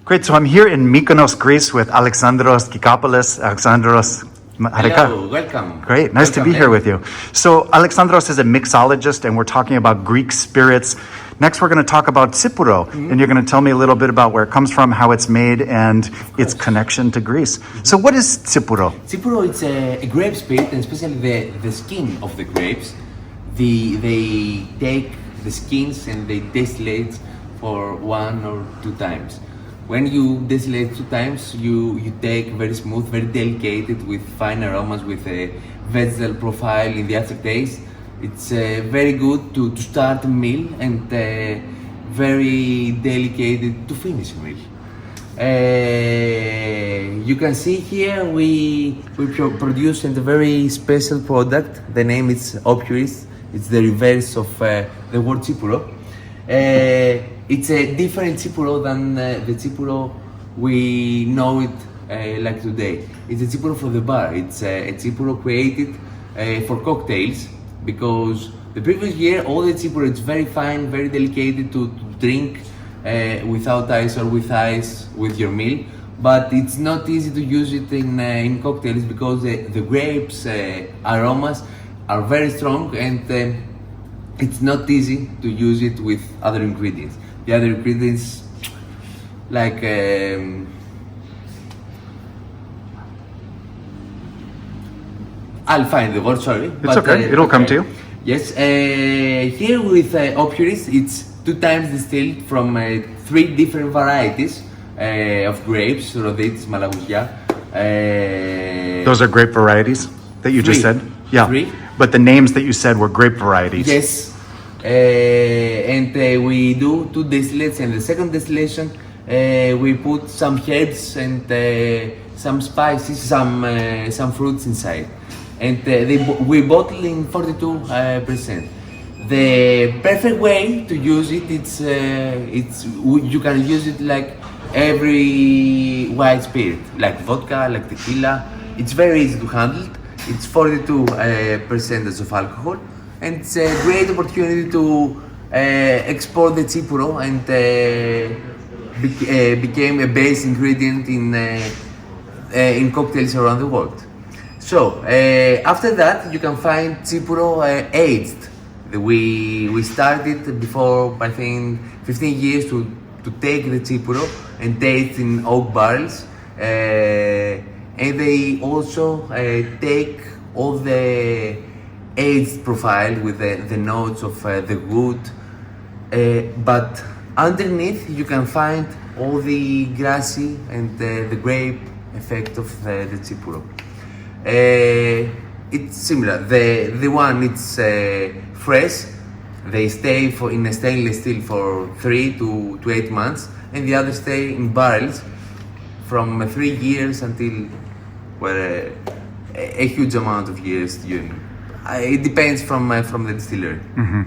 Great. So I'm here in Mykonos, Greece with Alexandros Gkikopoulos. Alexandros, Hello, welcome. Great. Nice to be here with you. So Alexandros is a mixologist and we're talking about Greek spirits. Next, we're going to talk about Tsipouro, and you're going to tell me a little bit about where it comes from, how it's made, and its connection to Greece. So what is Tsipouro? Tsipouro is a grape spirit, and especially the skin of the grapes. They take the skins and they distillate for 1 or 2 times. When you distillate 2 times, you take very smooth, very delicate, with fine aromas, with a vegetal profile in the aftertaste. It's very good to start a meal and very delicate to finish a meal. You can see here we produce a very special product. The name is Opuris. It's the reverse of the word Tsipouro. It's a different Tsipouro than the Tsipouro we know it like today. It's a Tsipouro for the bar. It's a Tsipouro created for cocktails, because the previous year all the Tsipouro, it's very fine, very delicate to drink without ice or with ice with your meal. But it's not easy to use it in cocktails, because the grapes aromas are very strong, and it's not easy to use it with other ingredients. The other ingredients, like I'll find the word, sorry. It's okay, it'll come to you. Yes, here with Opuris, it's 2 times distilled from 3 different varieties of grapes, Rhoditis, Malagousia. Those are grape varieties that you just said? Yeah. 3. But the names that you said were grape varieties. Yes. And we do 2 distillates, and the second distillation we put some herbs and some spices, some fruits inside, and we bottle in 42%. The perfect way to use it, it's you can use it like every white spirit, like vodka, like tequila. It's very easy to handle. It's 42% of alcohol, and it's a great opportunity to export the Tsipouro, and became a base ingredient in cocktails around the world. So after that, you can find Tsipouro aged. We started before, I think, 15 years to take the Tsipouro and age in oak barrels. And they also take all the aged profile with the notes of the wood, but underneath you can find all the grassy and the grape effect of the Tsipouro. It's similar. The one it's fresh. They stay in a stainless steel for 3 to 8 months, and the others stay in barrels from 3 years until a huge amount of years. It depends from the distillery. Mm-hmm.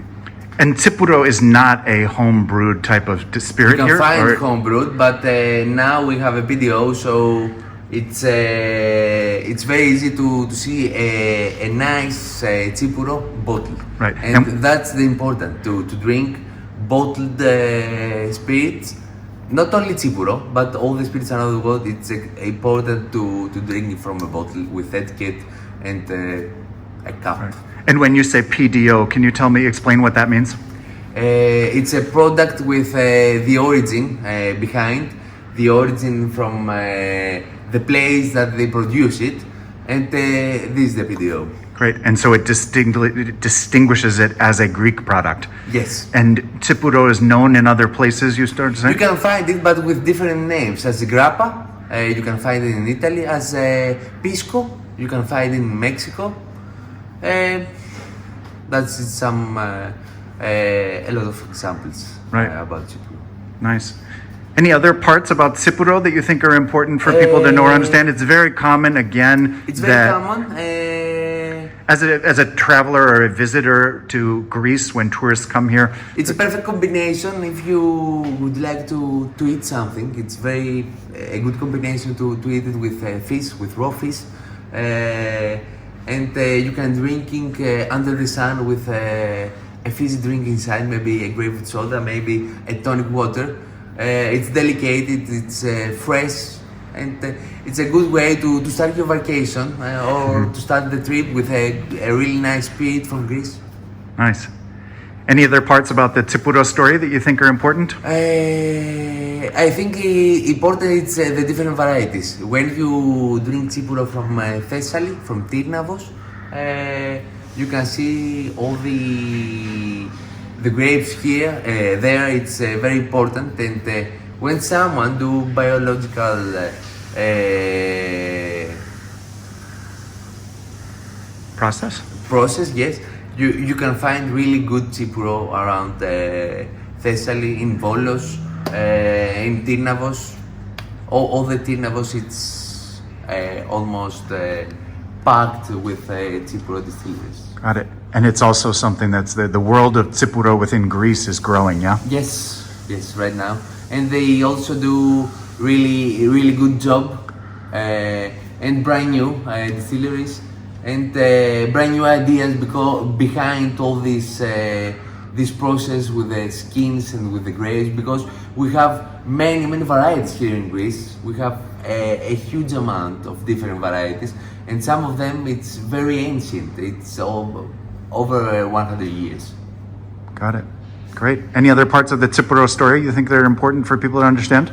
And Tsipouro is not a home brewed type of spirit here? You can find home brewed, but now we have a PDO, so it's very easy to see a nice Tsipouro bottle. Right. And that's the important, to drink bottled spirits. Not only Tsipouro, but all the spirits around the world. It's important to drink it from a bottle with etiquette and a cup. Right. And when you say PDO, can you explain what that means? It's a product with the origin behind, the origin from the place that they produce it, and this is the PDO. Great, and so it distinguishes it as a Greek product. Yes. And Tsipouro is known in other places, you started saying? You can find it, but with different names. As a grappa, you can find it in Italy. As a pisco, you can find it in Mexico. That's some a lot of examples about Tsipouro. Nice. Any other parts about Tsipouro that you think are important for people to know or understand? It's very common, again. It's very common. As a traveler or a visitor to Greece, when tourists come here, it's a perfect combination. If you would like to eat something, it's a good combination to eat it with fish, with raw fish. And you can drinking under the sun with a fizzy drink inside, maybe a grapefruit soda, maybe a tonic water. It's delicate, it's fresh, and it's a good way to start your vacation or to start the trip with a really nice spirit from Greece. Nice. Any other parts about the Tsipouro story that you think are important? I think important is the different varieties. When you drink Tsipouro from Thessaly, from Tyrnavos, you can see all the grapes here. There it's very important, and when someone do biological process, yes, you can find really good Tsipouro around Thessaly, in Volos, in Tyrnavos. All the Tyrnavos, it's almost packed with Tsipouro distilleries. Got it. And it's also something that's the world of Tsipouro within Greece is growing, yeah? Yes, right now. And they also do really good job and brand new distilleries and brand new ideas behind all this process with the skins and with the grapes, because we have many varieties here in Greece. We have a huge amount of different varieties, and some of them it's very ancient. It's over 100 years. Got it. Great. Any other parts of the Tsipouro story you think they're important for people to understand?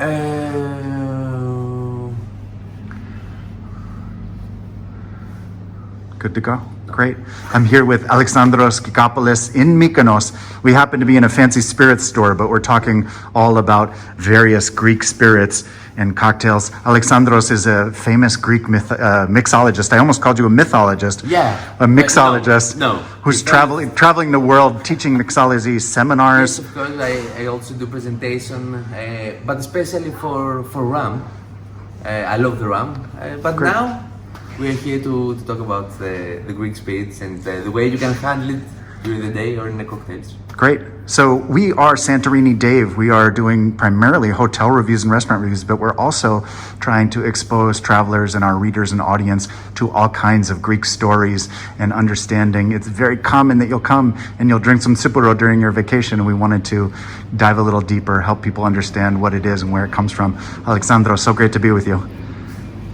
Good to go. Great. I'm here with Alejandros Gkikopoulos in Mykonos. We happen to be in a fancy spirits store, but we're talking all about various Greek spirits and cocktails. Alexandros is a famous Greek mixologist. I almost called you a mythologist. Yeah. A mixologist. No. Who's traveling the world teaching mixology seminars. Yes, of course. I also do presentation, but especially for rum. I love the rum. But Great. now we're here to talk about the Greek spirits and the way you can handle it during the day or in the cocktails. Great. So we are Santorini Dave. We are doing primarily hotel reviews and restaurant reviews, but we're also trying to expose travelers and our readers and audience to all kinds of Greek stories and understanding. It's very common that you'll come and you'll drink some Tsipouro during your vacation, and we wanted to dive a little deeper, help people understand what it is and where it comes from. Alexandros, so great to be with you.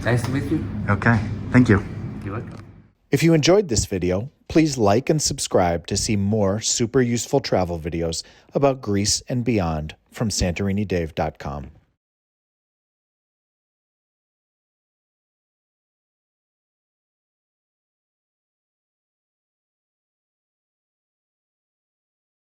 Nice to meet you. Okay. Thank you. You're welcome. If you enjoyed this video, please like and subscribe to see more super useful travel videos about Greece and beyond from SantoriniDave.com.